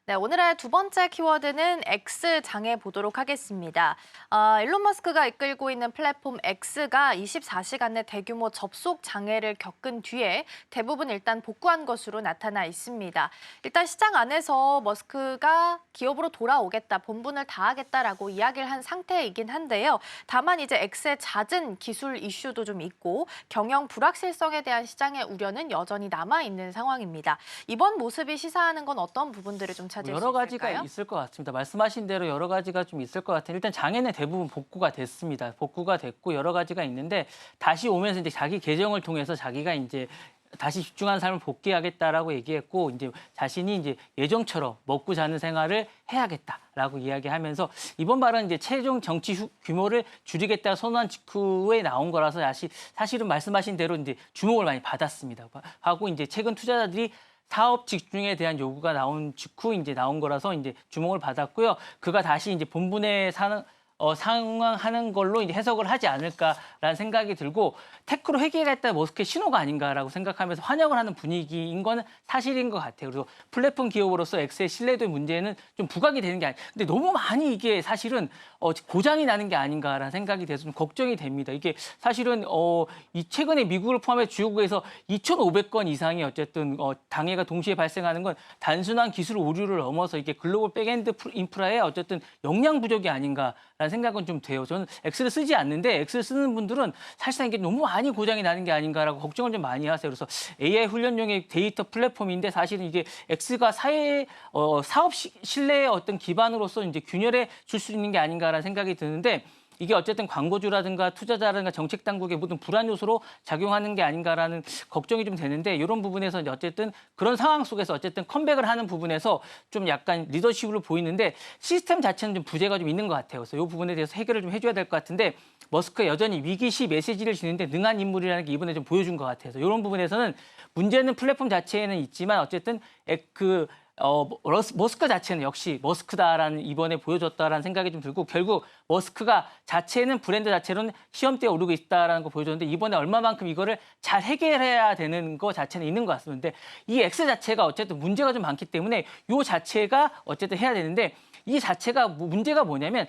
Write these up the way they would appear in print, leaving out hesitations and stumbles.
네, 오늘의 두 번째 키워드는 X장에 보도록 하겠습니다. 일론 머스크가 이끌고 있는 플랫폼 X가 24시간 내 대규모 접속 장애를 겪은 뒤에 대부분 일단 복구한 것으로 나타나 있습니다. 일단 시장 안에서 머스크가 기업으로 돌아오겠다, 본분을 다하겠다라고 이야기를 한 상태이긴 한데요. 다만 이제 X의 잦은 기술 이슈도 좀 있고 경영 불확실성에 대한 시장의 우려는 여전히 남아있는 상황입니다. 이번 모습이 시사하는 건 어떤 부분들을 좀 찾을 수 여러 가지가 있을까요? 있을 것 같습니다. 말씀하신 대로 여러 가지가 좀 있을 것 같아요. 일단 장에는 대부분 복구가 됐습니다. 복구가 됐고 여러 가지가 있는데 다시 오면서 이제 자기 계정을 통해서 자기가 이제 다시 집중한 삶을 복귀하겠다라고 얘기했고 이제 자신이 이제 예정처럼 먹고 자는 생활을 해야겠다라고 이야기하면서 이번 발언은 이제 최종 정치 규모를 줄이겠다 선언한 직후에 나온 거라서 사실은 말씀하신 대로 이제 주목을 많이 받았습니다. 하고 이제 최근 투자자들이 사업 집중에 대한 요구가 나온 직후 이제 나온 거라서 이제 주목을 받았고요. 그가 다시 이제 본분에 상황하는 걸로 이제 해석을 하지 않을까라는 생각이 들고 테크로 회귀했다 머스크의 신호가 아닌가라고 생각하면서 환영을 하는 분위기인 건 사실인 것 같아요. 그리고 플랫폼 기업으로서 X의 신뢰도의 문제는 좀 부각이 되는 게 아니에요. 근데 너무 많이 이게 사실은 고장이 나는 게 아닌가라는 생각이 돼서 좀 걱정이 됩니다. 이게 사실은 이 최근에 미국을 포함해 주요국에서 2,500건 이상의 어쨌든 장애가 동시에 발생하는 건 단순한 기술 오류를 넘어서 이게 글로벌 백엔드 인프라의 어쨌든 역량 부족이 아닌가라는 생각은 좀 돼요. 저는 X를 쓰지 않는데 X를 쓰는 분들은 사실상 이게 너무 많이 고장이 나는 게 아닌가라고 걱정을 좀 많이 하세요. 그래서 AI 훈련용의 데이터 플랫폼인데 사실은 이게 X가 사업 신뢰의 어떤 기반으로서 이제 균열해 줄 수 있는 게 아닌가라는 생각이 드는데 이게 어쨌든 광고주라든가 투자자라든가 정책 당국의 모든 불안 요소로 작용하는 게 아닌가라는 걱정이 좀 되는데 이런 부분에서 이제 어쨌든 그런 상황 속에서 어쨌든 컴백을 하는 부분에서 좀 약간 리더십으로 보이는데 시스템 자체는 좀 부재가 좀 있는 것 같아요. 그래서 이 부분에 대해서 해결을 좀 해줘야 될 것 같은데 머스크가 여전히 위기시 메시지를 주는데 능한 인물이라는 게 이번에 좀 보여준 것 같아서 이런 부분에서는 문제는 플랫폼 자체에는 있지만 어쨌든 머스크 자체는 역시 머스크다라는 이번에 보여줬다라는 생각이 좀 들고 결국 머스크가 자체는 브랜드 자체로는 시험대에 오르고 있다라는 거 보여줬는데 이번에 얼마만큼 이거를 잘 해결해야 되는 거 자체는 있는 것 같습니다. 근데 이 X 자체가 어쨌든 문제가 좀 많기 때문에 이 자체가 어쨌든 해야 되는데 이 자체가 문제가 뭐냐면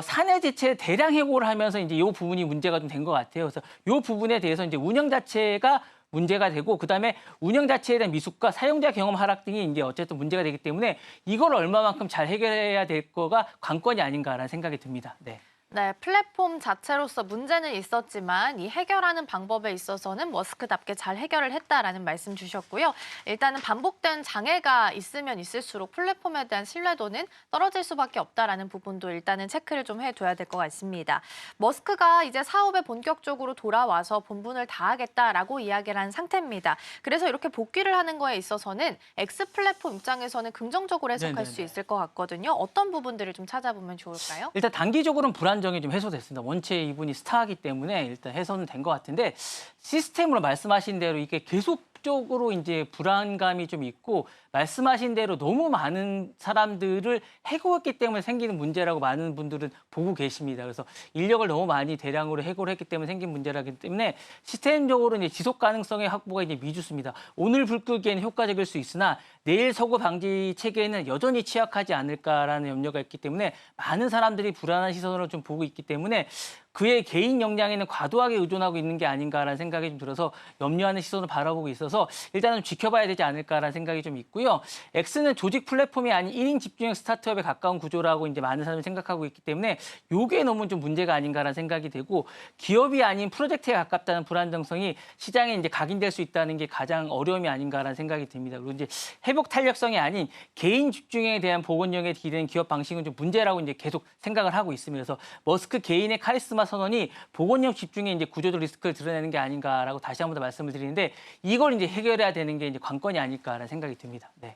사내 제체 대량 해고를 하면서 이제 이 부분이 문제가 좀 된 것 같아요. 그래서 이 부분에 대해서 이제 운영 자체가 문제가 되고 그다음에 운영 자체에 대한 미숙과 사용자 경험 하락 등이 이제 어쨌든 문제가 되기 때문에 이걸 얼마만큼 잘 해결해야 될 거가 관건이 아닌가라는 생각이 듭니다. 네. 네, 플랫폼 자체로서 문제는 있었지만 이 해결하는 방법에 있어서는 머스크답게 잘 해결을 했다라는 말씀 주셨고요. 일단은 반복된 장애가 있으면 있을수록 플랫폼에 대한 신뢰도는 떨어질 수밖에 없다라는 부분도 일단은 체크를 좀 해둬야 될 것 같습니다. 머스크가 이제 사업에 본격적으로 돌아와서 본분을 다하겠다라고 이야기를 한 상태입니다. 그래서 이렇게 복귀를 하는 거에 있어서는 X 플랫폼 입장에서는 긍정적으로 해석할 수 있을 것 같거든요. 어떤 부분들을 좀 찾아보면 좋을까요? 일단 단기적으로는 불안정이 좀 해소됐습니다. 원체 이분이 스타이기 때문에 일단 해소는 된 것 같은데 시스템으로 말씀하신 대로 이게 계속적으로 이제 불안감이 좀 있고 말씀하신 대로 너무 많은 사람들을 해고했기 때문에 생기는 문제라고 많은 분들은 보고 계십니다. 그래서 인력을 너무 많이 대량으로 해고를 했기 때문에 생긴 문제라기 때문에 시스템적으로 이제 지속 가능성의 확보가 이제 미주습니다. 오늘 불 끄기에는 효과적일 수 있으나 내일 사고 방지 체계에는 여전히 취약하지 않을까라는 염려가 있기 때문에 많은 사람들이 불안한 시선으로 좀 보고 있기 때문에 그의 개인 역량에는 과도하게 의존하고 있는 게 아닌가라는 생각이 좀 들어서 염려하는 시선을 바라보고 있어서 일단은 지켜봐야 되지 않을까라는 생각이 좀 있고요. X는 조직 플랫폼이 아닌 1인 집중형 스타트업에 가까운 구조라고 이제 많은 사람이 생각하고 있기 때문에 이게 너무 좀 문제가 아닌가라는 생각이 되고 기업이 아닌 프로젝트에 가깝다는 불안정성이 시장에 이제 각인될 수 있다는 게 가장 어려움이 아닌가라는 생각이 듭니다. 그리고 이제 회복 탄력성이 아닌 개인 집중에 대한 복원력에 기대는 기업 방식은 좀 문제라고 이제 계속 생각을 하고 있습니다. 그래서 머스크 개인의 카리스마 선언이 복원력 집중에 이제 구조적 리스크를 드러내는 게 아닌가라고 다시 한 번 더 말씀을 드리는데 이걸 이제 해결해야 되는 게 이제 관건이 아닐까라는 생각이 듭니다. 네.